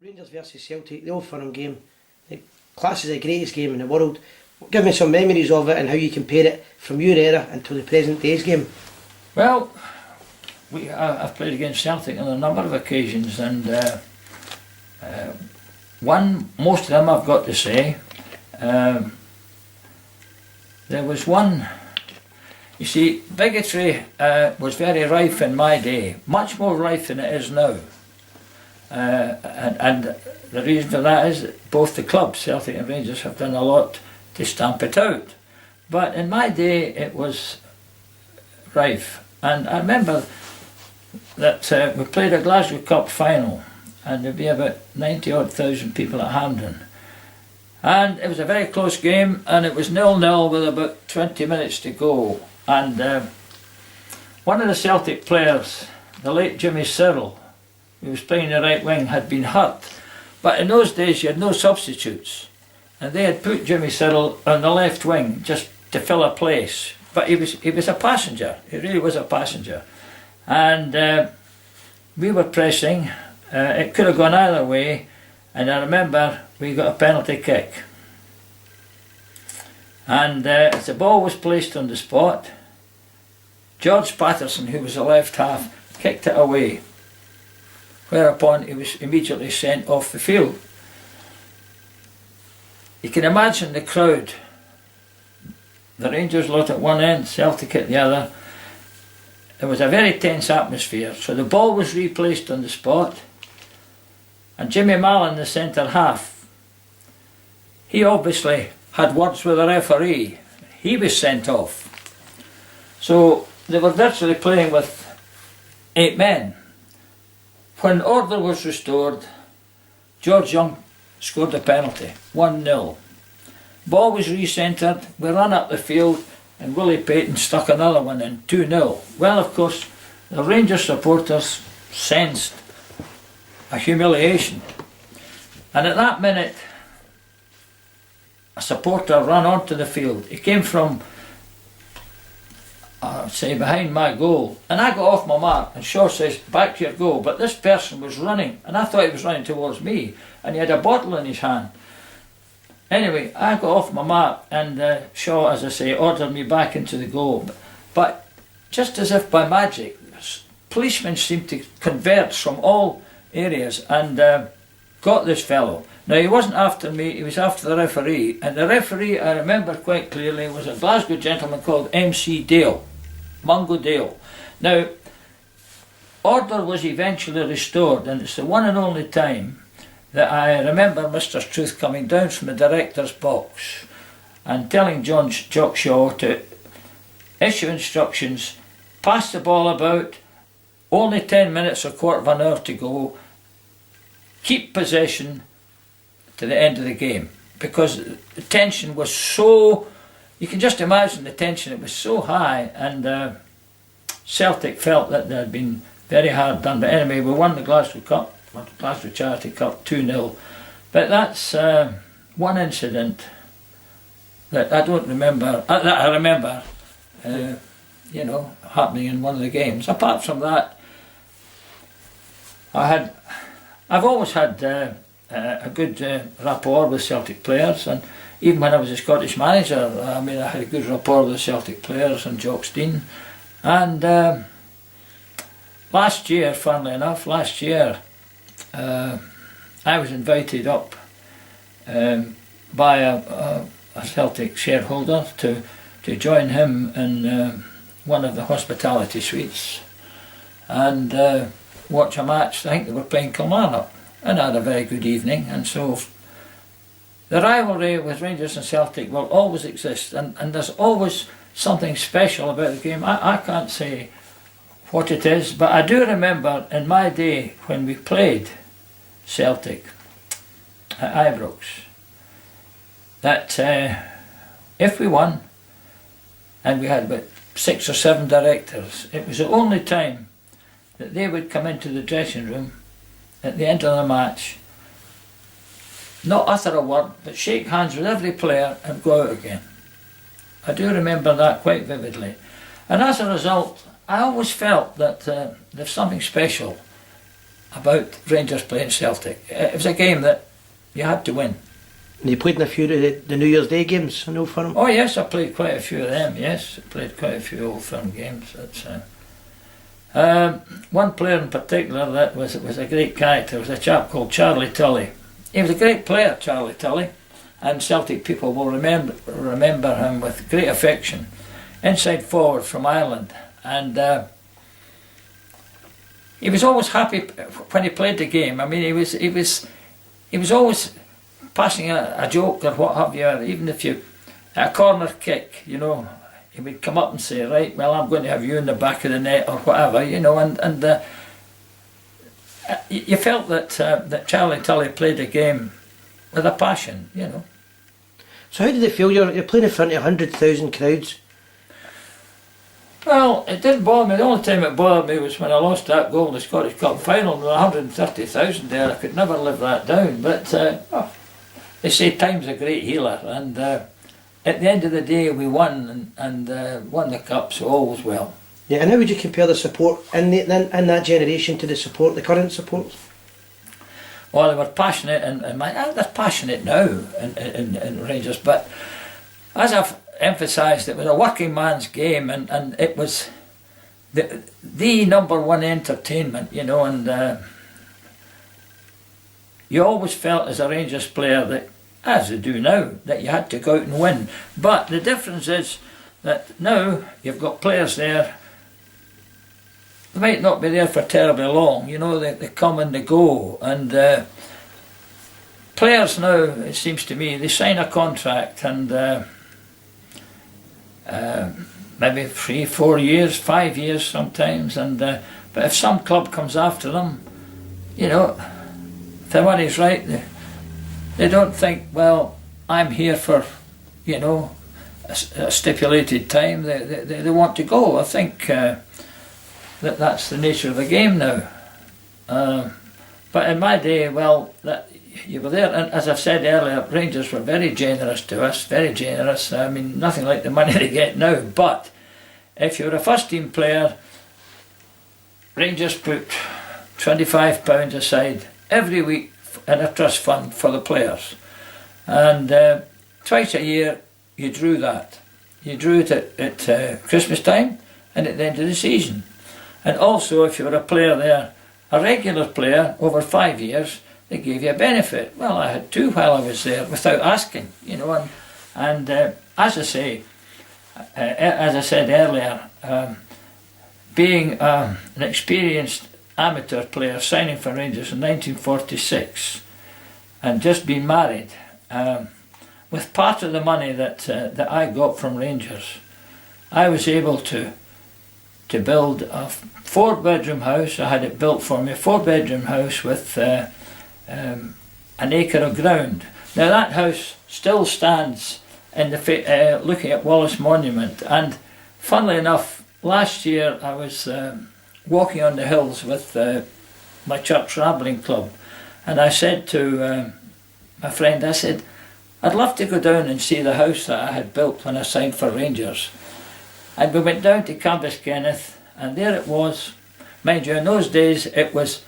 Rangers versus Celtic, the Old Firm game. It class is the greatest game in the world. Give me some memories of it and how you compare it from your era until the present day's game. Well, I've played against Celtic on a number of occasions, and most of them I've got to say. There was one. You see, bigotry was very rife in my day, much more rife than it is now. And the reason for that is that both the clubs, Celtic and Rangers, have done a lot to stamp it out. But in my day it was rife. And I remember that we played a Glasgow Cup final, and there'd be about 90,000 people at Hampden. And it was a very close game, and it was 0-0 with about 20 minutes to go. And one of the Celtic players, the late Jimmy Cyril, who was playing the right wing, had been hurt. But in those days you had no substitutes, and they had put Jimmy Cyril on the left wing just to fill a place. But he was a passenger, he really was a passenger. And we were pressing, it could have gone either way, and I remember we got a penalty kick. And as the ball was placed on the spot, George Patterson, who was the left half, kicked it away, whereupon he was immediately sent off the field. You can imagine the crowd, the Rangers lot at one end, Celtic at the other. It was a very tense atmosphere, so the ball was replaced on the spot, and Jimmy Mallon, the centre half, he obviously had words with the referee. He was sent off. So they were virtually playing with 8 men. When order was restored, George Young scored a penalty, 1-0. Ball was recentered, we ran up the field, and Willie Payton stuck another one in, 2-0. Well, of course, the Rangers supporters sensed a humiliation. And at that minute, a supporter ran onto the field. He came from, say, behind my goal, and I got off my mark, and Shaw says, back to your goal. But this person was running, and I thought he was running towards me, and he had a bottle in his hand. Anyway, I got off my mark, and Shaw, as I say, ordered me back into the goal. But just as if by magic, policemen seemed to converge from all areas and got this fellow. Now, he wasn't after me, he was after the referee, and the referee, I remember quite clearly, was a Glasgow gentleman called MC Dale, Mungo Dale. Now, order was eventually restored, and it's the one and only time that I remember Mr. Struth coming down from the director's box and telling Jock Shaw to issue instructions, pass the ball about, only 10 minutes or quarter of an hour to go, keep possession to the end of the game, because the tension was so, you can just imagine the tension, it was so high, and Celtic felt that they had been very hard done. But anyway, we won the Glasgow Cup, Glasgow Charity Cup, 2-0. But that's one incident that I don't remember, that I remember, you know, happening in one of the games. Apart from that, I've always had a good rapport with Celtic players, and even when I was a Scottish manager, I mean, I had a good rapport with the Celtic players and Jock Stein. And last year, funnily enough, I was invited up by a Celtic shareholder to join him in one of the hospitality suites and watch a match. I think they were playing Kilmarnock, and I had a very good evening. And so the rivalry with Rangers and Celtic will always exist, and there's always something special about the game. I can't say what it is, but I do remember in my day when we played Celtic at Ibrox that if we won, and we had about 6 or 7 directors, it was the only time that they would come into the dressing room at the end of the match, not utter a word, but shake hands with every player and go out again. I do remember that quite vividly. And as a result, I always felt that there's something special about Rangers playing Celtic. It was a game that you had to win. And you played in a few of the New Year's Day games, I know, for him. Oh yes, I played quite a few of them, yes. I played quite a few Old Firm games. One player in particular that was a great character was a chap called Charlie Tully. He was a great player, Charlie Tully, and Celtic people will remember him with great affection. Inside forward from Ireland, and he was always happy when he played the game. I mean, he was always passing a joke or what have you, even if you a corner kick, you know, he would come up and say, right, well, I'm going to have you in the back of the net or whatever, you know, and you felt that Charlie Tully played the game with a passion, you know. So how did it feel? You're playing in front of 100,000 crowds. Well, it didn't bother me. The only time it bothered me was when I lost that goal in the Scottish Cup final with 130,000 there. I could never live that down. But they say time's a great healer, and at the end of the day we won and won the cup, so all was well. Yeah, and how would you compare the support in that generation to the current support? Well, they were passionate, and they're passionate now in Rangers, but as I've emphasised, it was a working man's game, and it was the number one entertainment, you know, and you always felt as a Rangers player that, as they do now, that you had to go out and win. But the difference is that now you've got players there, they might not be there for terribly long, you know, they come and they go, and players now, it seems to me, they sign a contract and maybe 3, 4 years, 5 years sometimes, and but if some club comes after them, you know, if the money's right, they don't think, well, I'm here for, you know, a stipulated time. They want to go. I think that's the nature of the game now. But in my day, well, you were there, and as I've said earlier, Rangers were very generous to us, very generous. I mean, nothing like the money they get now, but if you were a first team player, Rangers put £25 aside every week in a trust fund for the players, and twice a year you drew that. You drew it at Christmas time and at the end of the season. And also, if you were a player there, a regular player over 5 years, they gave you a benefit. Well, I had 2 while I was there without asking, you know, and as I say, as I said earlier, being an experienced amateur player signing for Rangers in 1946 and just being married, with part of the money that I got from Rangers, I was able to build a 4-bedroom house. I had it built for me, a 4-bedroom house with an acre of ground. Now that house still stands in the looking at Wallace Monument, and funnily enough, last year I was walking on the hills with my church rambling club, and I said to my friend, I said, I'd love to go down and see the house that I had built when I signed for Rangers. And we went down to Cambuskenneth, and there it was. Mind you, in those days it was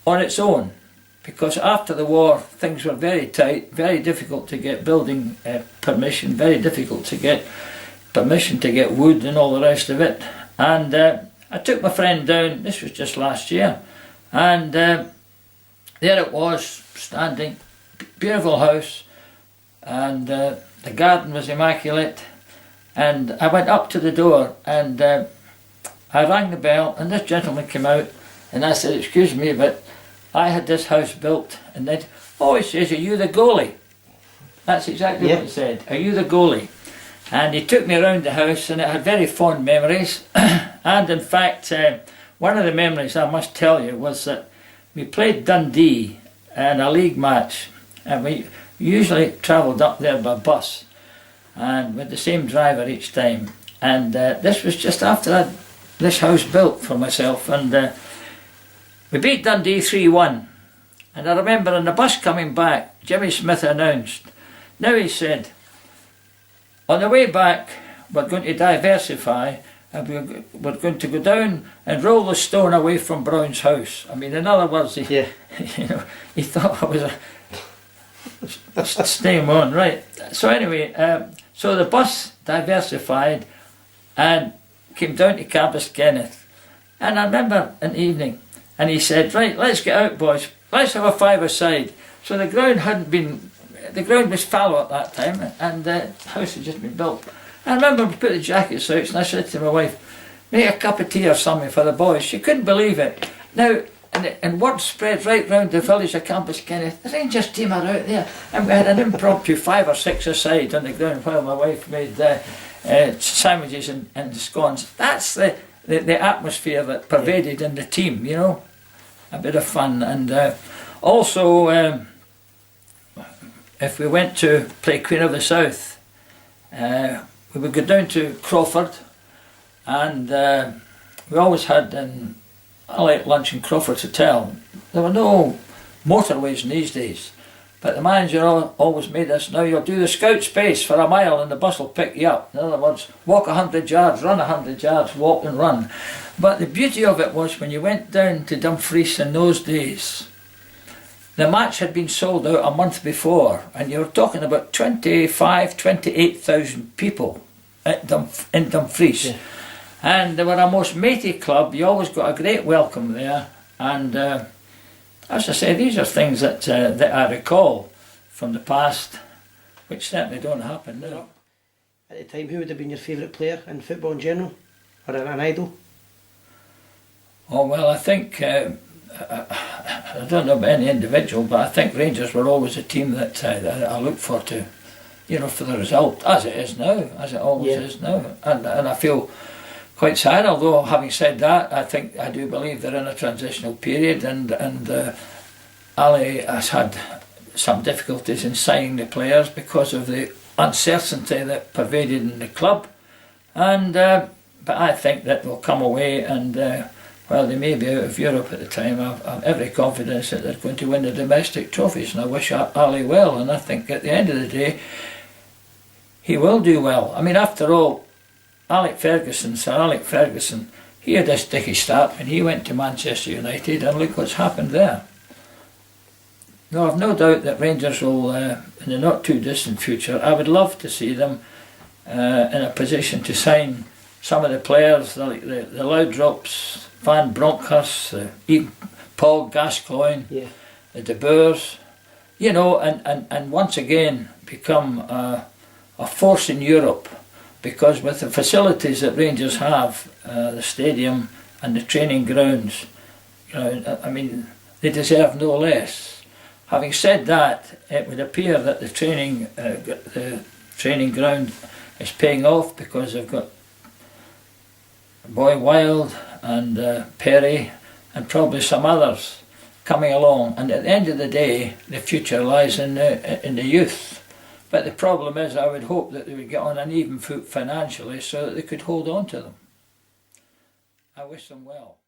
on its own, because after the war things were very tight, very difficult to get building permission, very difficult to get permission to get wood and all the rest of it. And I took my friend down, this was just last year, and there it was, standing, beautiful house, and the garden was immaculate. And I went up to the door and I rang the bell, and this gentleman came out, and I said, excuse me, but I had this house built. And then, oh, he says, are you the goalie? That's exactly what he said, are you the goalie? And he took me around the house, and it had very fond memories. And in fact, one of the memories I must tell you was that we played Dundee in a league match, and we usually travelled up there by bus, and with the same driver each time. And this was just after I had this house built for myself, and we beat Dundee 3-1. And I remember on the bus coming back, Jimmy Smith announced, now he said, on the way back we're going to diversify, and we were going to go down and roll the stone away from Brown's house. I mean, in other words, he, Yeah. you know, he thought I was a staying on, right. So anyway, so the bus diversified and came down to Cabas Kenneth. And I remember an evening, and he said, right, let's get out, boys, let's have a five-a-side. So the ground was fallow at that time, and the house had just been built. I remember we put the jackets out, and I said to my wife, make a cup of tea or something for the boys. She couldn't believe it. Now, and word spread right round the village of Campus Kenneth, the Rangers team are out there. And we had an impromptu 5 or 6 aside on the ground while my wife made sandwiches and scones. That's the atmosphere that pervaded in the team, you know. A bit of fun. And also, if we went to play Queen of the South, we would go down to Crawford, and we always had I like lunch in Crawford's Hotel. There were no motorways in these days, but the manager always made us, now you'll do the scout space for a mile and the bus will pick you up. In other words, walk 100 yards, run 100 yards, walk and run. But the beauty of it was when you went down to Dumfries in those days, the match had been sold out a month before, and you were talking about 28,000 people in Dumfries. Yeah. And they were a most matey club. You always got a great welcome there. And as I say, these are things that I recall from the past, which certainly don't happen now. At the time, who would have been your favourite player in football in general, or an idol? Oh well, I think I don't know about any individual, but I think Rangers were always a team that I looked for to, you know, for the result, as it is now, as it always is now, and I feel quite sad. Although having said that, I do believe they're in a transitional period, and Ali has had some difficulties in signing the players because of the uncertainty that pervaded in the club, and but I think that they'll come away and. Well, they may be out of Europe at the time. I've every confidence that they're going to win the domestic trophies, and I wish Ali well, and I think at the end of the day he will do well. I mean, after all, Sir Alec Ferguson, he had a sticky start when he went to Manchester United, and look what's happened there. No, I've no doubt that Rangers will, in the not too distant future, I would love to see them in a position to sign some of the players, like the Loudrops, Van Bronckhorst, Paul Gascoigne, the De Boers, you know, and once again become a force in Europe, because with the facilities that Rangers have, the stadium and the training grounds, you know, I mean, they deserve no less. Having said that, it would appear that the training ground is paying off, because they've got Boy Wild and Perry and probably some others coming along, and at the end of the day the future lies in the youth. But the problem is, I would hope that they would get on an even foot financially so that they could hold on to them. I wish them well.